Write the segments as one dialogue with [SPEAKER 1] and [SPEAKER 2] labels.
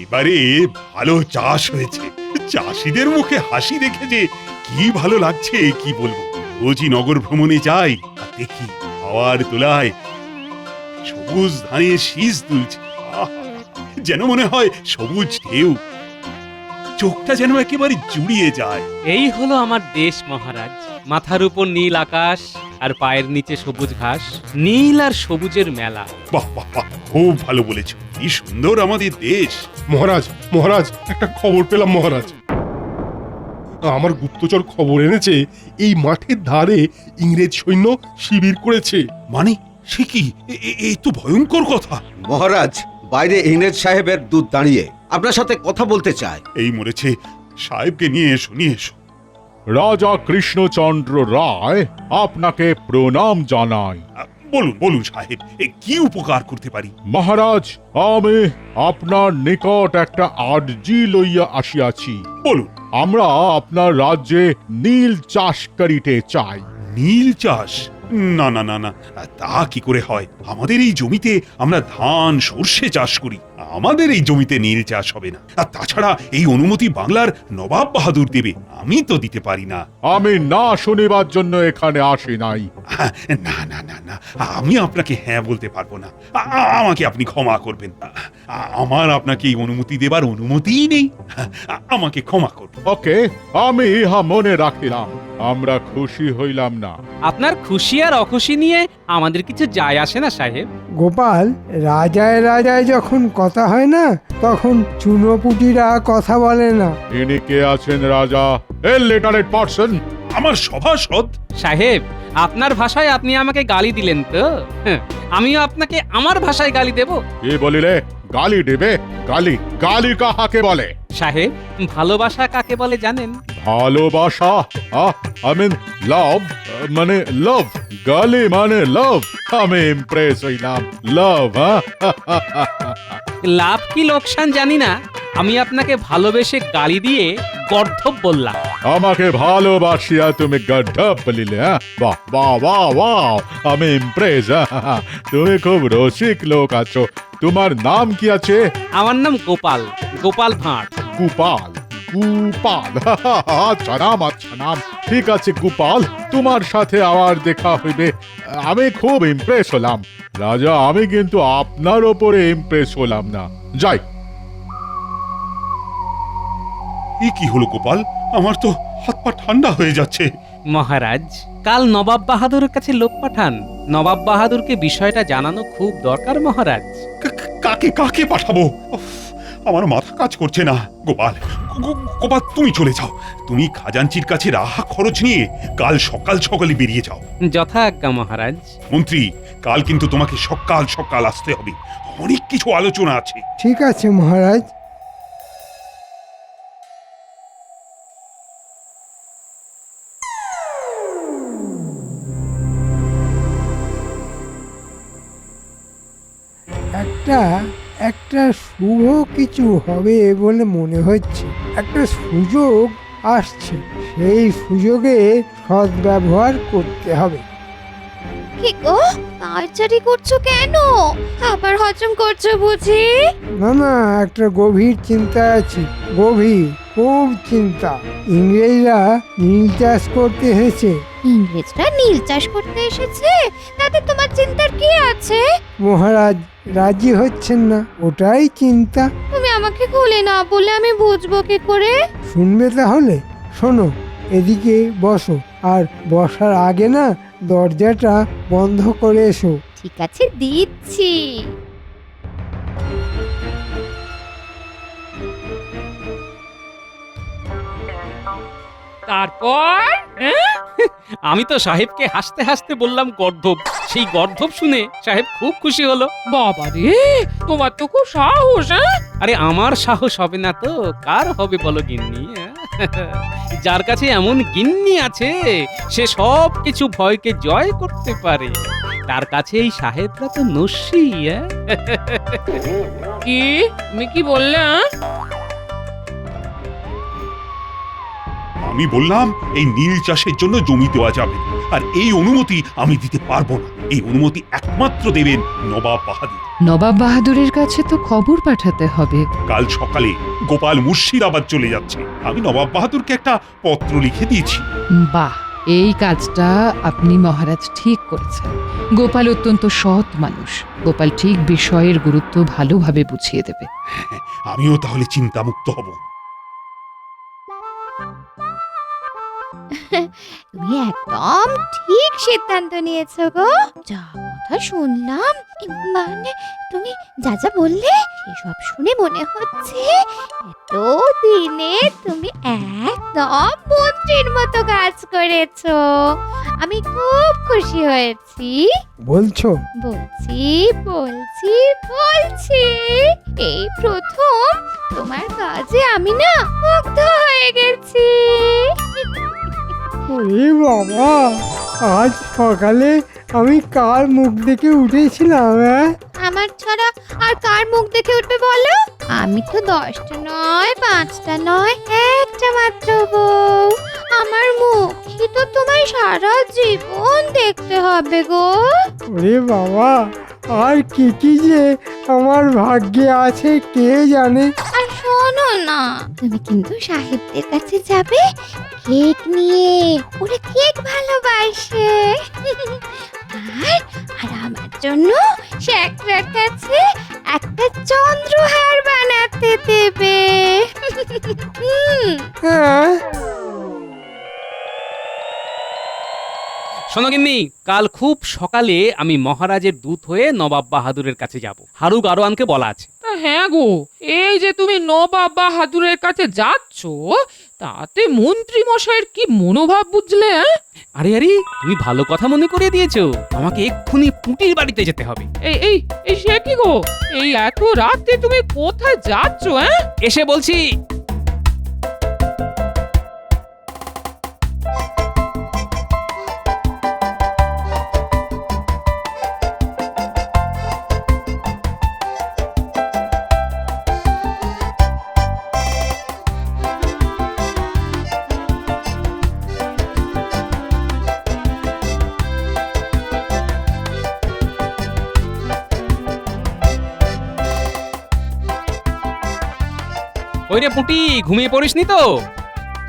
[SPEAKER 1] এবারে ভালো চাষ হয়েছে। চাষিদের মুখে হাসি দেখে যে কি ভালো লাগছে কি বলবো। রোজই নগর ভ্রমণে যাই আর দেখি হাওয়ার তোলায় সবুজ ধানের শীষ দুলছে। যেন মনে হয় সবুজ ঢেউ, চোখটা যেন একেবারে জুড়িয়ে যায়।
[SPEAKER 2] এই হলো আমার দেশ মহারাজ। মাথার উপর নীল আকাশ আর পায়ের নিচে সবুজ ঘাস, নীল আর সবুজের মেলা।
[SPEAKER 1] বাহ বাহ বাহ, খুব ভালো বলেছো। কি সুন্দর আমাদের দেশ।
[SPEAKER 3] মহারাজ মহারাজ, একটা খবর পেলাম মহারাজ। আমার গুপ্তচর খবর এনেছে এই মাঠের ধারে ইংরেজ সৈন্য শিবির করেছে।
[SPEAKER 1] মানে সে কি? এই তো ভয়ঙ্কর কথা।
[SPEAKER 4] মহারাজ, বাইরে ইংরেজ সাহেবের দূত দাঁড়িয়ে আপনার সাথে কথা বলতে চায়।
[SPEAKER 1] এই মরেছে, সাহেবকে নিয়ে এসো, নিয়ে এসো।
[SPEAKER 5] রাজা কৃষ্ণচন্দ্র রায় আপনাকে প্রণাম জানাই।
[SPEAKER 1] বলুন বলুন সাহেব, কি উপকার করতে পারি?
[SPEAKER 5] মহারাজ, আমি আপনার নিকট একটা আর্জি লইয়া আসিয়াছি।
[SPEAKER 1] বলুন।
[SPEAKER 5] আমরা আপনার রাজ্যে নীল চাষ করিতে চাই।
[SPEAKER 1] নীল চাষ? না না না না, তা কি করে হয়? আমাদের এই জমিতে আমরা ধান সর্ষে চাষ করি, আমাদের এই জমিতে নীল চাষ হবে না। আর তাছাড়া এই অনুমতি বাংলার নবাব বাহাদুর দেবে, আমি তো দিতে পারি না।
[SPEAKER 5] আমি না শুনিবার জন্য এখানে আসি নাই।
[SPEAKER 1] না না না না, আমি আপনাকে হ্যাঁ বলতে পারবো না। আমাকে আপনি ক্ষমা করবেন। আমার আপনাকে এই অনুমতি দেবার অনুমতিই নেই। আমাকে ক্ষমা করুন।
[SPEAKER 5] ওকে, আমি ইহা মনে রাখিলাম। আমরা খুশি হইলাম না।
[SPEAKER 2] আপনার খুশি আর অখুশি নিয়ে আমাদের কিছু যায় আসে না সাহেব।
[SPEAKER 6] গোপাল, রাজায় রাজায় যখন কথা হয় না, তখন চুনোপুটিরা কথা বলে না।
[SPEAKER 5] ইনি কে আছেন রাজা? এ লেটারেট পার্সন।
[SPEAKER 1] আমার সভাসদ।
[SPEAKER 2] সাহেব, আপনার ভাষায় আপনি আমাকে গালি দিলেন তো, আমিও আপনাকে আমার ভাষায় গালি দেব।
[SPEAKER 5] কি বলিলে? গালি দেবে? গালি গালি কাহাকে বলে?
[SPEAKER 2] সাহেব, ভালোবাসা কাকে বলে জানেন?
[SPEAKER 5] ভালোবাসা? আই মিন লাভ, মানে লাভ। গালি মানে লাভ। আমি ইমপ্রেস হইলাম। লাভ?
[SPEAKER 2] লাভ কি লোকসান জানি না, আমি আপনাকে ভালোবেসে গালি দিয়ে গর্ধব বললাম।
[SPEAKER 5] আমাকে ভালোবাসিয়া তুমি গর্ধব বলিলে? বাহ বাহ বাহ বাহ, আমি ইমপ্রেস। তুমি খুব রসিক লোক আছো। তোমার নাম কি আছে?
[SPEAKER 2] আমার নাম গোপাল, গোপাল ভাঁড়।
[SPEAKER 5] গোপাল? গোপাল, আচ্ছা নাম, আচ্ছা নাম। ঠিক আছে গোপাল, তোমার সাথে আবার দেখা হইবে। আমি খুব ইমপ্রেস হলাম রাজা। আমি কিন্তু আপনার ওপরে ইমপ্রেস হলাম না। যাই।
[SPEAKER 1] কি হলো গোপাল? আমার তো হাত পা ঠান্ডা হয়ে যাচ্ছে।
[SPEAKER 2] মহারাজ, কাল নবাব বাহাদুরের কাছে লোক পাঠান। নবাব বাহাদুরকে বিষয়টা জানানো খুব দরকার মহারাজ।
[SPEAKER 1] কাকে কাকে পাঠাবো? আমার মাথা কাজ করছে না। গোপাল, গোপাল তুমি চলে যাও। তুমি খাজাঞ্চির কাছে রাহা খরচ নিয়ে কাল সকাল সকালে বেরিয়ে যাও।
[SPEAKER 2] যথা আজ্ঞা মহারাজ।
[SPEAKER 1] মন্ত্রী, কাল কিন্তু তোমাকে সকাল সকাল আসতে হবে, অনেক কিছু আলোচনা আছে।
[SPEAKER 6] ঠিক আছে মহারাজ। একটা শুভ কিছু হবে বলে মনে হচ্ছে। একটা সুযোগ আসছে, সেই সুযোগে সদ্ব্যবহার করতে হবে।
[SPEAKER 7] কি গো, আচারি করছো কেন? আবার হজম করছো বুঝি?
[SPEAKER 6] না না, একটা গভীর চিন্তা আছে, গভীর, খুব চিন্তা। ইংরেজরা নীল চাষ করতে এসেছে।
[SPEAKER 7] ইংরেজরা নীল চাষ করতে এসেছে? তাতে তোমার চিন্তার কি আছে?
[SPEAKER 6] মহারাজ রাজি হচ্ছেন না, ওটাই চিন্তা।
[SPEAKER 7] তুমি আমাকে খুলে না বলে আমি বুঝবো কি করে?
[SPEAKER 6] শুনবে তাহলে? শোনো, এদিকে বসো, আর বসার আগে না দরজাটা বন্ধ করে এসো।
[SPEAKER 7] ঠিক আছে, দিচ্ছি।
[SPEAKER 2] তারপর আমি তো সাহেবকে হাসতে হাসতে বললাম গর্ধব। সেই গর্ধব শুনে সাহেব খুব খুশি হলো।
[SPEAKER 8] বাবা রে, তোমার তো খুব সাহস।
[SPEAKER 2] আরে আমার সাহস হবে না তো কার হবে বলো গিন্নি? যার কাছে এমন গিন্নি আছে সে সব কিছু ভয়কে জয় করতে পারে, তার কাছে এই সাহেবরা তো নস্যি।
[SPEAKER 8] কি তুমি কি বললে?
[SPEAKER 1] আমি বললাম এই নীল চাষের জন্য জমি দেওয়া যাবে, আর এই অনুমতি আমি দিতে পারবো না। এই অনুমতি একমাত্র দেবেন নবাব বাহাদুর।
[SPEAKER 9] নবাব বাহাদুরের কাছে তো খবর পাঠাতে হবে।
[SPEAKER 1] কাল সকালে গোপাল মুর্শিদাবাদ চলে যাচ্ছে। আমি নবাব বাহাদুরকে একটা পত্র লিখে দিয়েছি।
[SPEAKER 9] বাহ, এই কাজটা আপনি মহারাজ ঠিক করেছেন। গোপাল অত্যন্ত সৎ মানুষ। গোপাল ঠিক বিষয়ের গুরুত্ব ভালোভাবে বুঝিয়ে দেবে।
[SPEAKER 1] আমিও তাহলে চিন্তামুক্ত হব।
[SPEAKER 7] তুমি একদম ঠিক সিদ্ধান্ত নিয়েছো গো। যা কথা শুনলাম, মানে তুমি যা যা বললে সেসব শুনে মনে হচ্ছে এত দিনে তুমি একদম মন্ত্রীর মতো কাজ করেছো। আমি খুব খুশি হয়েছি।
[SPEAKER 6] বলছো?
[SPEAKER 7] বলছি বলছি বলছি, এই প্রথম তোমার কাজে আমি না মুগ্ধ হয়ে গেছি।
[SPEAKER 6] ওরে বাবা, আজ সকালে আমি কার মুখ দেখে উঠেছিলাম?
[SPEAKER 7] আমার ছাড়া আর কার মুখ দেখে উঠবে বলো? আমি তো 10টা নয়, 5টা নয়, একটা মাত্র বউ। আমার মুখই তো তোমায় সারা জীবন দেখতে হবে গো।
[SPEAKER 6] ওরে বাবা, আর কি কি যে আমার ভাগ্যে আছে কে জানে।
[SPEAKER 7] আর শোনো না, তুমি কিন্তু সাহেবদের কাছে যাবে কেক নিয়ে। ওরা কেক ভালোবাসে। আর আর আমার জন্য শেখরার কাছে একটা চন্দ্রহার বানাতে দেবে।
[SPEAKER 6] হ্যাঁ,
[SPEAKER 2] শোনো গিন্নি, কাল খুব সকালে আমি মহারাজের দূত হয়ে নবাব বাহাদুরের কাছে যাব। হারু গারোয়ানকে বলা আছে।
[SPEAKER 8] তা হ্যাঁ গো, এই যে তুমি নবাব বাহাদুরের কাছে যাচ্ছ, তাতে মন্ত্রী মশাইয়ের কি মনোভাব বুঝলে?
[SPEAKER 2] আরে আরে, তুমি ভালো কথা মনে করিয়ে দিয়েছো। আমাকে এক্ষুনি পুটির বাড়িতে যেতে হবে।
[SPEAKER 8] এই এই এই সে কি গো, এই এত রাতে তুমি কোথায় যাচ্ছ?
[SPEAKER 2] এসে বলছি। ওই রে পুটি, ঘুমিয়ে পড়িসনি তো?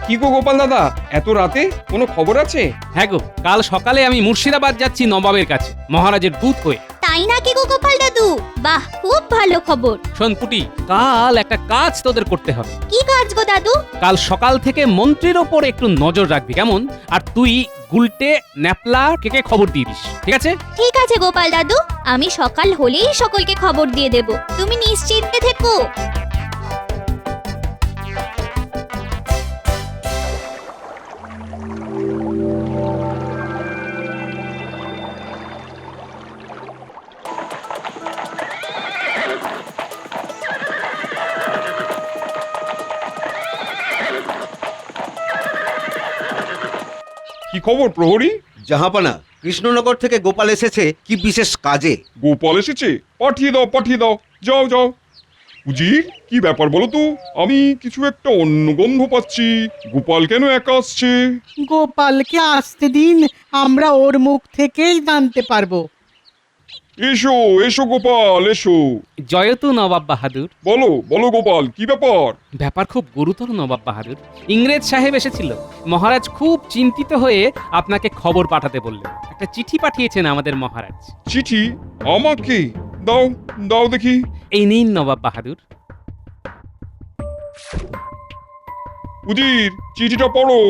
[SPEAKER 10] কি গো গোপাল দাদা, এত রাতে কোনো খবর আছে?
[SPEAKER 2] হ্যাঁ গো, কাল সকালে আমি মুর্শিদাবাদ যাচ্ছি নবাবের কাছে মহারাজের দূত হয়ে।
[SPEAKER 7] তাই নাকি গো গোপাল দাদু? বাহ, খুব ভালো খবর।
[SPEAKER 2] শোন পুটি, কাল একটা কাজ তোদের করতে হবে।
[SPEAKER 7] কি কাজ গো দাদু?
[SPEAKER 2] কাল সকাল থেকে মন্ত্রীর ওপর একটু নজর রাখবি, কেমন? আর তুই গুলটে ন্যাপলা কে খবর দিয়ে দিস, ঠিক আছে?
[SPEAKER 7] ঠিক আছে গোপাল দাদু, আমি সকাল হলেই সকলকে খবর দিয়ে দেব। তুমি নিশ্চিন্তে থেকো।
[SPEAKER 10] কি খবর প্রহরী?
[SPEAKER 4] জাহাপানা, কৃষ্ণনগর থেকে গোপাল এসেছে কি বিশেষ কাজে।
[SPEAKER 10] গোপাল এসেছে? পাঠিয়ে দাও পাঠিয়ে দাও, যাও যাও। উজির, কি ব্যাপার বলো তো? আমি কিছু একটা অন্য গন্ধ পাচ্ছি। গোপাল কেন একা আসছে?
[SPEAKER 11] গোপালকে আসতে দিন, আমরা ওর মুখ থেকেই জানতে পারবো।
[SPEAKER 10] এসো এসো গোপাল এসো।
[SPEAKER 2] জয়তু নবাব বাহাদুর।
[SPEAKER 10] বলো বলো গোপাল, কি ব্যাপার?
[SPEAKER 2] ব্যাপার খুব গুরুতর নবাব বাহাদুর। ইংরেজ সাহেব এসেছিল। মহারাজ খুব চিন্তিত হয়ে আপনাকে খবর পাঠাতে বললেন। একটা চিঠি পাঠিয়েছেন আমাদের মহারাজ।
[SPEAKER 10] চিঠি? আমাকে? দাও দাও দেখি।
[SPEAKER 2] এই নিন নবাব বাহাদুর।
[SPEAKER 10] উজির, চিঠিটা পড়ো।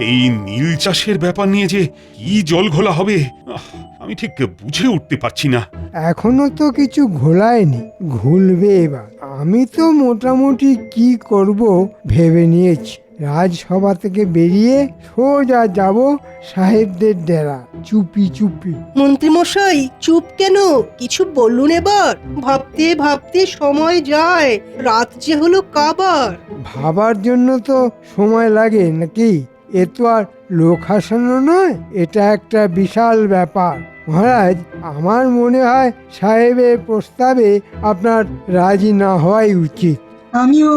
[SPEAKER 1] এই নীল চাষের ব্যাপার নিয়ে যে কি জল ঘোলা হবে, আমি ঠিক বুঝে উঠতে পারছি না।
[SPEAKER 6] এখনো তো কিছু ঘোলায়নি, ঘুলবে এবার। আমি তো মোটামুটি কি করব ভেবে নিয়েছি। রাজসভা থেকে বেরিয়ে সোজা যাব সাহেবদের ডেরা, চুপি চুপি।
[SPEAKER 11] মন্ত্রীমশাই চুপ কেন? কিছু বলুন এবার। ভাবতে ভাবতে সময় যায়, রাত যে হলো কাবার।
[SPEAKER 6] ভাবার জন্য তো সময় লাগে নাকি? এ তো আর লোক হাসানো নয়, এটা একটা বিশাল ব্যাপার। মহারাজ, আমার মনে হয় সাহেবের প্রস্তাবে আপনার রাজি না হওয়াই উচিত।
[SPEAKER 11] আমিও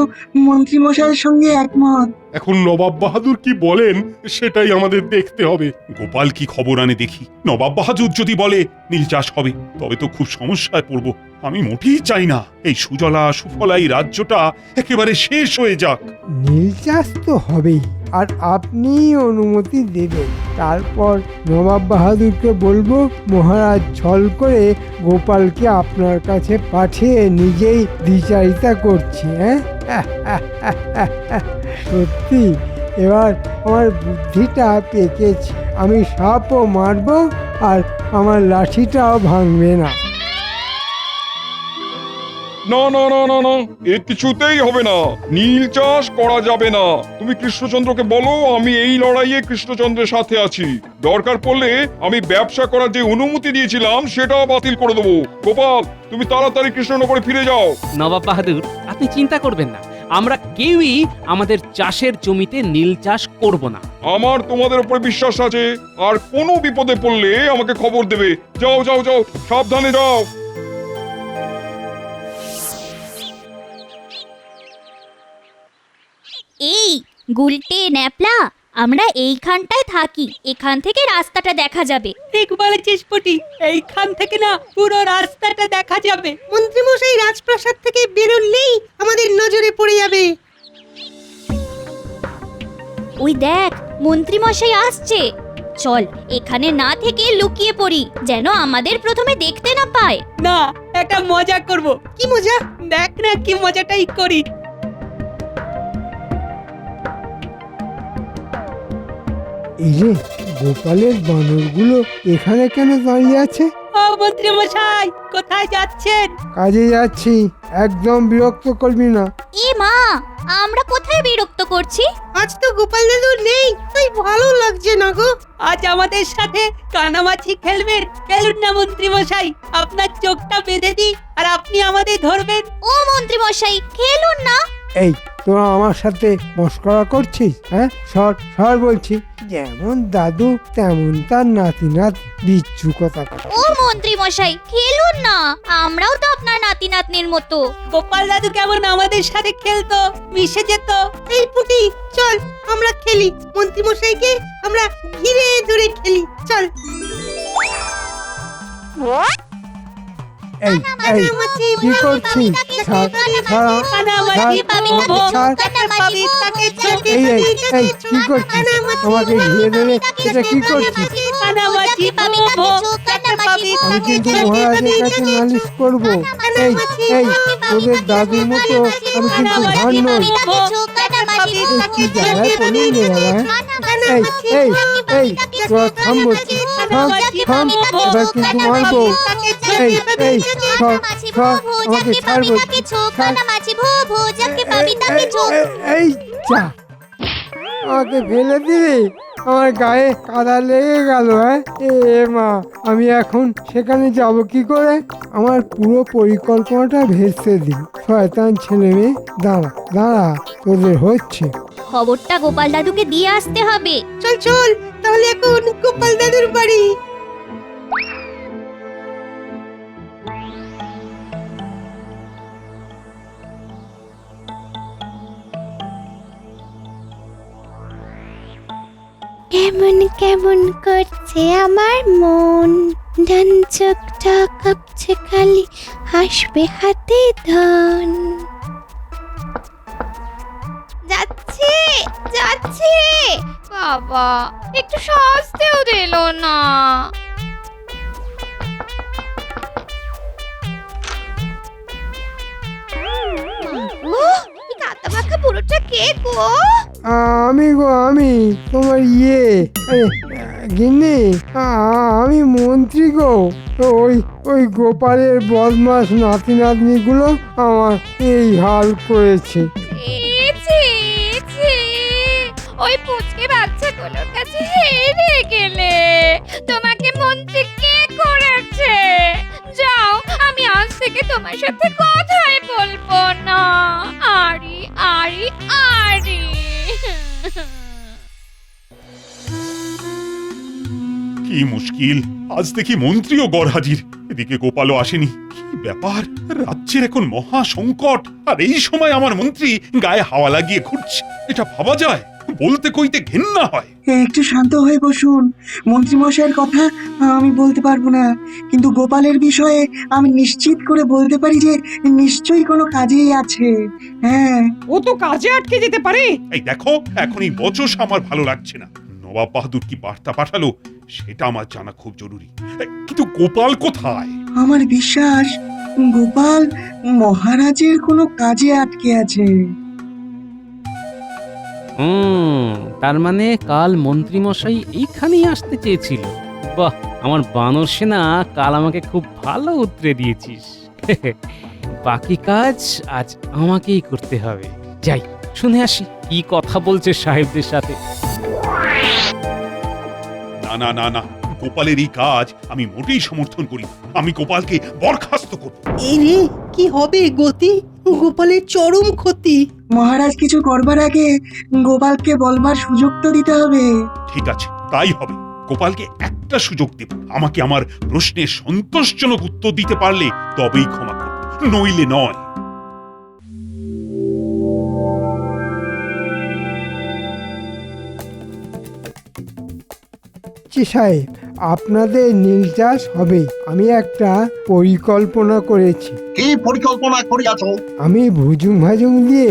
[SPEAKER 11] মন্ত্রীমশাইয়ের সঙ্গে একমত।
[SPEAKER 3] এখন নবাব বাহাদুর কি বলেন সেটাই আমাদের দেখতে হবে।
[SPEAKER 1] গোপাল কি খবর আনে দেখি। নবাব বাহাদুর যদি বলে নীল চাষ হবে, তবে তো খুব সমস্যায় পড়ব। আমি মোটেই চাই না এই সুজলা সুফলা এই রাজ্যটা একেবারে শেষ হয়ে যাক।
[SPEAKER 6] নীল চাষ তো হবেই, আর আপনি অনুমতি দেবেন। তারপর নবাব বাহাদুরকে বলবো মহারাজ ছল করে গোপালকে আপনার কাছে পাঠিয়ে নিজেই দ্বিচারিতা করছি। সত্যি এবার আমার বুদ্ধিটা পেকেছে। আমি সাপও মারবো আর আমার লাঠিটাও ভাঙবে না।
[SPEAKER 10] না না না না না, এ কিছুতেই হবে না। নীল চাষ করা যাবে না। তুমি কৃষ্ণচন্দ্রকে বলো আমি এই লড়াইয়ে কৃষ্ণচন্দ্রের সাথে আছি। দরকার পড়লে আমি ব্যবসা করার যে অনুমতি দিয়েছিলাম সেটাও বাতিল করে দেবো। গোপাল, তুমি তাড়াতাড়ি কৃষ্ণনগরে ফিরে যাও।
[SPEAKER 2] নবাব বাহাদুর, আপনি চিন্তা করবেন না, আমরা কেউই আমাদের চাষের জমিতে নীল চাষ করব না।
[SPEAKER 10] আমার তোমাদের উপর বিশ্বাস আছে। আর কোনো বিপদে পড়লে আমাকে খবর দেবে। যাও যাও যাও, সাবধানে যাও।
[SPEAKER 7] এই গুলটে ন্যাপলা, আমরা এইখানটায় থাকি। এখান থেকে রাস্তাটা দেখা যাবে।
[SPEAKER 12] ঠিক বলেছিস পুটি, এইখান থেকে না পুরো রাস্তাটা দেখা যাবে।
[SPEAKER 11] মন্ত্রীমশাই রাজপ্রাসাদ থেকে বেরোলেই আমাদের নজরে পড়ে যাবে।
[SPEAKER 7] ওই দেখ, মন্ত্রী মশাই আসছে। চল এখানে না থেকে লুকিয়ে পড়ি, যেন আমাদের প্রথমে দেখতে না পায়।
[SPEAKER 12] না, একটা মজা করব।
[SPEAKER 11] কি মজা?
[SPEAKER 12] দেখ না কি মজাটাই করি।
[SPEAKER 6] এই যে গোপালের বানরগুলো এখানে কেন দাঁড়িয়ে আছে?
[SPEAKER 12] ও মন্ত্রী মশাই, কোথায় যাচ্ছেন?
[SPEAKER 6] কাজে যাচ্ছি, একদম বিরক্ত করবি না।
[SPEAKER 7] এ মা, আমরা কোথায় বিরক্ত করছি?
[SPEAKER 11] আজ তো গোপাল দাদু নেই, তাই ভালো লাগছে না গো।
[SPEAKER 12] আজ আমাদের সাথে কানামাছি খেলবেন। খেলুন না মন্ত্রী মশাই, আপনার চোখটা বেঁধে দিই আর আপনি আমাদের ধরবেন।
[SPEAKER 7] ও মন্ত্রী মশাই, খেলুন না।
[SPEAKER 6] এই তোরা আমার সাথে মস্করা করছিস? হ্যাঁ, সর সর বলছি। যেমন দাদু তেমন তার নাতি বিচ্ছু কথা।
[SPEAKER 7] ও মন্ত্রী মশাই, খেলুন না, আমরাও তো আপনার নাতি নাতনির মতো।
[SPEAKER 12] গোপাল দাদু কেমন আমাদের সাথে খেলতো, মিশে যেত।
[SPEAKER 11] এই পুটি, চল আমরা খেলি। মন্ত্রীমশাইকে আমরা ঘিরে ধরে খেলি। চল।
[SPEAKER 6] এই এই কি করছিস? ছাড় ছাড়
[SPEAKER 12] কানামাছি বাবু, কানামাছি তাকে ছেড়ে
[SPEAKER 6] এই এই এই কি করছিস? আমাকে ঘিরে ধরে এটা কি করছিস?
[SPEAKER 12] কানামাছি বাবু, কানামাছি
[SPEAKER 6] আমি কিন্তু মহারাজের কাছে নালিশ করব। এই এই তোদের দাদুর মতো আমি কিন্তু ভান নই। এই কি জায়গায় পড়লি রে বাবা? এই এই এই তোরা থাম বলছি, থাম থাম, এবার কিন্তু মারবো। এই এই সর সর, আমাকে ছাড় বলছি, ছাড়। এই যা, আমাকে ফেলে দিলি, আমার গায়ে কাদা লেগে গেল। এ মা, আমি এখন সেখানে যাব কি করে? আমার পুরো পরিকল্পনাটা ভেস্তে দিল। শয়তান ছেলে মেয়ে, দাঁড়া দাঁড়া, তোদের হচ্ছে।
[SPEAKER 7] খবরটা গোপাল দাদুকে দিয়ে আসতে হবে।
[SPEAKER 11] চল চল, তাহলে এখন গোপাল দাদুর বাড়ি।
[SPEAKER 7] কেমন কেমন করছে আমার মন, ডান চোখটা কাঁপছে খালি, হাসবে হাতে ধন। যাচ্ছে যাচ্ছে, বাবা একটু সাজতেও দিল না। কাঁদা মাখা বুড়োটা কে গো?
[SPEAKER 6] আমি গো, আমি তোমার গিন্নি, আমি মন্ত্রী গো। ওই ওই গোপালের বদমাস নাতি নাতনিগুলো আমার এই হাল করেছে।
[SPEAKER 7] ওই পুচকে বাচ্চাগুলোর কাছে হেরে গেলে, তোমাকে মন্ত্রী কে করেছে? যাও, আমি আজ থেকে তোমার সাথে কথাই বলবো না। আরি আরি আরি।
[SPEAKER 1] কি মুশকিল, আজ দেখি মন্ত্রীও গড় হাজির, এদিকে গোপালও আসেনি। কি ব্যাপার, রাজ্যের এখন মহা সংকট, আর এই সময় আমার মন্ত্রী গায়ে হাওয়া লাগিয়ে ঘুরছে। এটা ভাবা যায়? বলতে কইতে ঘেন্না হয়।
[SPEAKER 12] একটু শান্ত হয়ে বসুন। মন্ত্রীমশাইয়ের কথা আমি বলতে পারবো না, কিন্তু গোপালের বিষয়ে আমি নিশ্চিত করে বলতে পারি যে নিশ্চয়ই কোনো কাজেই আছে। হ্যাঁ,
[SPEAKER 8] ও তো কাজে আটকে যেতে পারে।
[SPEAKER 1] এই দেখো, এখন এই বচস আমার ভালো লাগছে না। নবাব বাহাদুর কি বার্তা পাঠালো সেটা আমার জানা খুব জরুরি। কিন্তু গোপাল কোথায়?
[SPEAKER 12] আমার বিশ্বাস গোপাল মহারাজের কোনো কাজে আটকে আছে।
[SPEAKER 2] তার মানে কাল মন্ত্রীমশাই এইখানেই আসতে চেয়েছিল। বাহ, আমার বানর সেনা কাল আমাকে খুব ভালো উতরে দিয়েছিস। বাকি কাজ আজ আমাকেই করতে হবে। যাই, শুনে আসি কি কথা বলছে সাহেবদের সাথে।
[SPEAKER 1] না না না না, গোপালের এই কাজ আমি মোটেই সমর্থন করি না। আমি গোপালকে বরখাস্ত করব।
[SPEAKER 11] এই রে, কি হবে গতি? গোপালের চরম ক্ষতি।
[SPEAKER 12] মহারাজ কিছু করবার আগে গোপালকে বলবার সুযোগ তো দিতে হবে।
[SPEAKER 1] ঠিক আছে, তাই হবে। গোপালকে একটা সুযোগ দেব। আমাকে আমার প্রশ্নের সন্তোষজনক উত্তর দিতে পারলে তবেই ক্ষমা করব, নইলে নয়।
[SPEAKER 6] সাহেব, আপনাদের নীল চাষ হবে। আমি একটা পরিকল্পনা করেছি।
[SPEAKER 13] কি পরিকল্পনা করিয়াছ?
[SPEAKER 6] আমি ভুজুং ভাজুং দিয়ে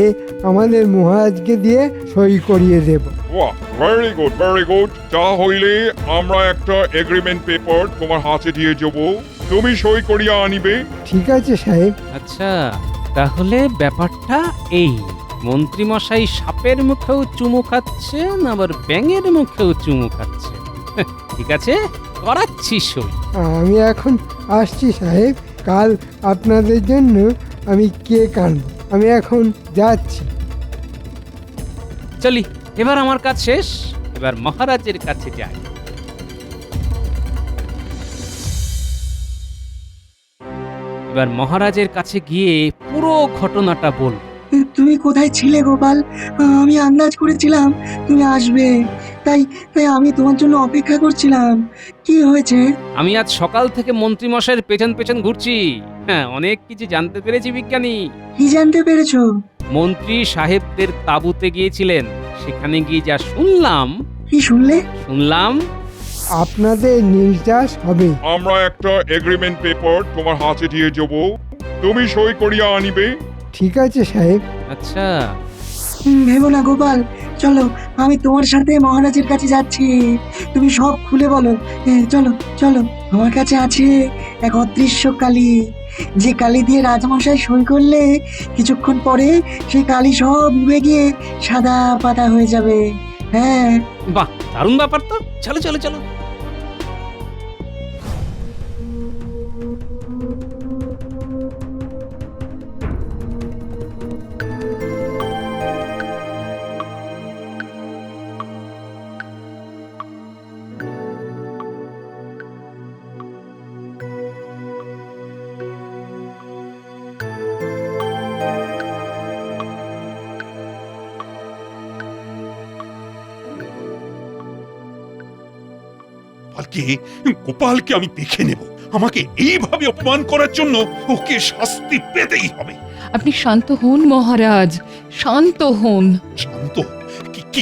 [SPEAKER 6] আমাদের মহারাজকে দিয়ে সই করিয়ে দেব।
[SPEAKER 10] বাহ, ভেরি গুড, ভেরি গুড। যা হইলে আমরা একটা এগ্রিমেন্ট পেপার তোমার হাতে দিয়ে যাব, তুমি সই করিয়া আনিবে।
[SPEAKER 6] ঠিক আছে সাহেব।
[SPEAKER 2] আচ্ছা, তাহলে ব্যাপারটা এই, মন্ত্রীমশাই সাপের মুখেও চুমু খাচ্ছেন, আবার ব্যাঙের মুখেও চুমু খাচ্ছেন। ঠিক আছে, করাচ্ছি সই।
[SPEAKER 6] আমি এখন আসছি সাহেব। কাল আপনাদের জন্য আমি কেক আনবো। আমি এখন যাচ্ছি।
[SPEAKER 2] চলি, এবার আমার কাজ শেষ। এবার মহারাজের কাছে যাই। এবার মহারাজের কাছে গিয়ে পুরো ঘটনাটা বল।
[SPEAKER 12] তুমি কোথায় ছিলে গোপাল? আমি আন্দাজ করেছিলাম তুমি আসবে, তাই তাই আমি তোমার জন্য অপেক্ষা করছিলাম। কি হয়েছে?
[SPEAKER 2] আমি আজ সকাল থেকে মন্ত্রীমশাইয়ের পেছন পেছন ঘুরছি। হ্যাঁ, অনেক কিছু জানতে পেরেছি বিজ্ঞানী।
[SPEAKER 12] কি জানতে পেরেছো?
[SPEAKER 2] মন্ত্রী সাহেবদের তাঁবুতে গিয়েছিলেন, সেখানে গিয়ে যা শুনলাম।
[SPEAKER 12] কি শুনলে?
[SPEAKER 2] শুনলাম
[SPEAKER 6] আপনাদের নীল চাষ হবে।
[SPEAKER 10] আমরা একটা এগ্রিমেন্ট পেপার তোমার হাতে দিয়ে যাব, তুমি সই করিয়া আনিবে।
[SPEAKER 6] ঠিক আছে সাহেব।
[SPEAKER 2] আচ্ছা,
[SPEAKER 12] ভেবো না গোপাল, চলো আমি তোমার সাথে মহারাজের কাছে যাচ্ছি। তুমি সব খুলে বলো। চলো চলো, আমার কাছে আছে এক অদৃশ্য কালি, যে কালি দিয়ে রাজমশাই সই করলে কিছুক্ষণ পরে সেই কালি সব উবে গিয়ে সাদা পাতা হয়ে যাবে। হ্যাঁ,
[SPEAKER 2] বাহ, দারুণ ব্যাপার তো। চলো চলো চলো।
[SPEAKER 1] গোপালকে আমি দেখে নেব। আমাকে এইভাবে অপমান করার জন্য ওকে শাস্তি পেতেই হবে।
[SPEAKER 9] আপনি শান্ত হন মহারাজ, শান্ত হন।
[SPEAKER 1] শান্ত? কি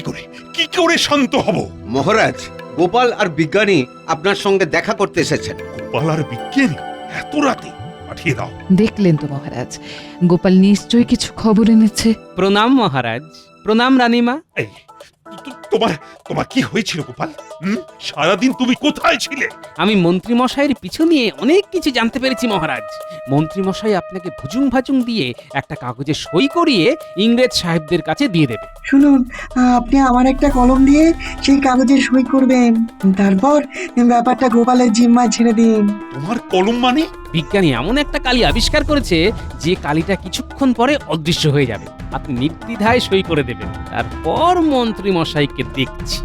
[SPEAKER 1] করে শান্ত হব?
[SPEAKER 4] মহারাজ, গোপাল আর বিজ্ঞানী আপনার সঙ্গে দেখা করতে এসেছেন।
[SPEAKER 1] গোপাল আর বিজ্ঞানী এত রাতে? পাঠিয়ে দাও।
[SPEAKER 9] দেখলেন তো মহারাজ, গোপাল নিশ্চয়ই কিছু খবর এনেছে।
[SPEAKER 2] প্রণাম মহারাজ। প্রণাম রানীমা।
[SPEAKER 1] এই, তোমার কি হয়েছিল গোপাল? সারাদিন তুমি কোথায় ছিলে?
[SPEAKER 2] আমি মন্ত্রীমশাইয়ের পিছু নিয়ে অনেক কিছু জানতে পেরেছি মহারাজ। মন্ত্রীমশাই আপনাকে ভুজুং ভাজুং দিয়ে একটা কাগজে সই করিয়ে ইংরেজ সাহেবদের কাছে দিয়ে দেবে।
[SPEAKER 12] শুনুন, আপনি আমার একটা কলম দিয়ে সেই কাগজে সই করবেন, তারপর ব্যাপারটা গোপালের জিম্মায় ছেড়ে দিন।
[SPEAKER 1] তোমার কলম মানে?
[SPEAKER 2] বিজ্ঞানী এমন একটা কালি আবিষ্কার করেছে যে কালিটা কিছুক্ষণ পরে অদৃশ্য হয়ে যাবে। আপনি নির্দ্বিধায় সই করে দেবেন, তারপর মন্ত্রীমশাইকে দেখছি।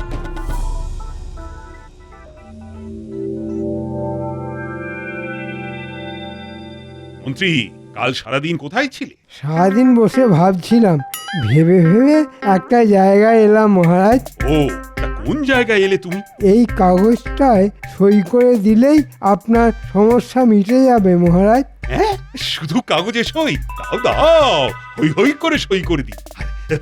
[SPEAKER 1] মন্ত্রী, কাল সারাদিন কোথায় ছিলে?
[SPEAKER 6] সারাদিন বসে ভাবছিলাম, ভেবে ভেবে একটা জায়গায় এলাম মহারাজ।
[SPEAKER 1] ও, তা কোন জায়গায় এলে তুমি?
[SPEAKER 6] এই কাগজটায় সই করে দিলেই আপনার সমস্যা মিটে যাবে মহারাজ।
[SPEAKER 1] হ্যাঁ, শুধু কাগজে সই? দাও দাও, হই হই করে সই করে দিই।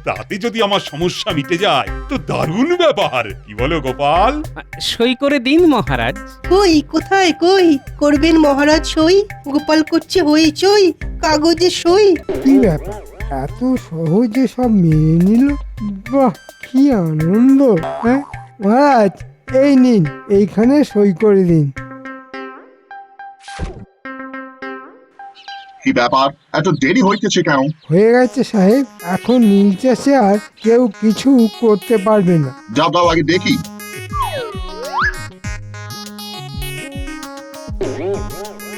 [SPEAKER 1] তাতে যদি আমার সমস্যা মিটে যায় তো দারুণ ব্যাপার, কি বলো গোপাল?
[SPEAKER 2] সই করে দিন মহারাজ।
[SPEAKER 11] কই কোথায় কই করবেন মহারাজ সই? গোপাল করছে হইচই, কাগজে সই।
[SPEAKER 6] কি ব্যাপার, এত সহজে সব মেনে নিল? বাহ, কি আনন্দ! হ্যাঁ মহারাজ, এই নিন, এইখানে সই করে দিন।
[SPEAKER 13] কি ব্যাপার, এত দেরি হইতেছে কেন?
[SPEAKER 6] হয়ে গেছে সাহেব, এখন নীল চাষে আর কেউ কিছু করতে পারবে না।
[SPEAKER 13] যাও দাও আগে দেখি।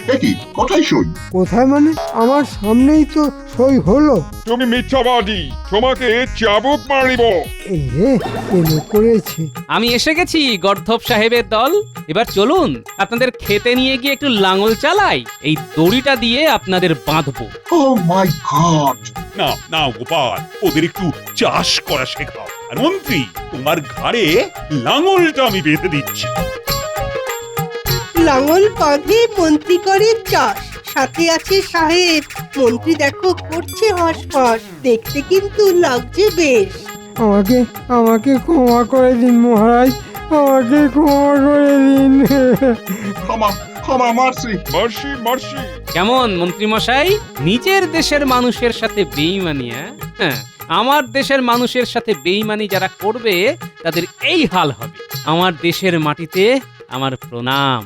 [SPEAKER 13] দেখি কোথায় সই?
[SPEAKER 6] কোথায় মানে? আমার সামনেই তো সই হলো।
[SPEAKER 10] তুমি মিথ্যাবাদী, তোমাকে চাবুক মারিব।
[SPEAKER 6] এই রে, কেন করেছে?
[SPEAKER 2] আমি এসে গেছি গর্ধব সাহেবের দল। এবার চলুন আপনাদের খেতে নিয়ে গিয়ে একটু লাঙল চালাই, এই দড়িটা দিয়ে আপনাদের বাঁধবো।
[SPEAKER 13] ও মাই গড!
[SPEAKER 1] না না গোপাল, ওদের একটু চাষ করা শেখাও। আর মন্ত্রী, তোমার ঘাড়ে লাঙলটা আমি বেঁধে দিচ্ছি।
[SPEAKER 11] লাঙল কাঁধে মন্ত্রী করে চাষ, সাথে আছে সাহেব। মন্ত্রী দেখো করছে হাঁসফাঁস, দেখতে কিন্তু লাগছে বেশ।
[SPEAKER 6] আমাকে আমাকে ক্ষমা করে দিন মহারাজ, আমাকে ক্ষমা করে দিন।
[SPEAKER 13] ক্ষমা ক্ষমা, মারছি।
[SPEAKER 10] Mercy mercy.
[SPEAKER 2] কেমন মন্ত্রী মশাই, নিজের দেশের মানুষের সাথে বেইমানি? হ্যাঁ, আমার দেশের মানুষের সাথে বেইমানি যারা করবে তাদের এই হাল হবে। আমার দেশের মাটিতে আমার প্রণাম।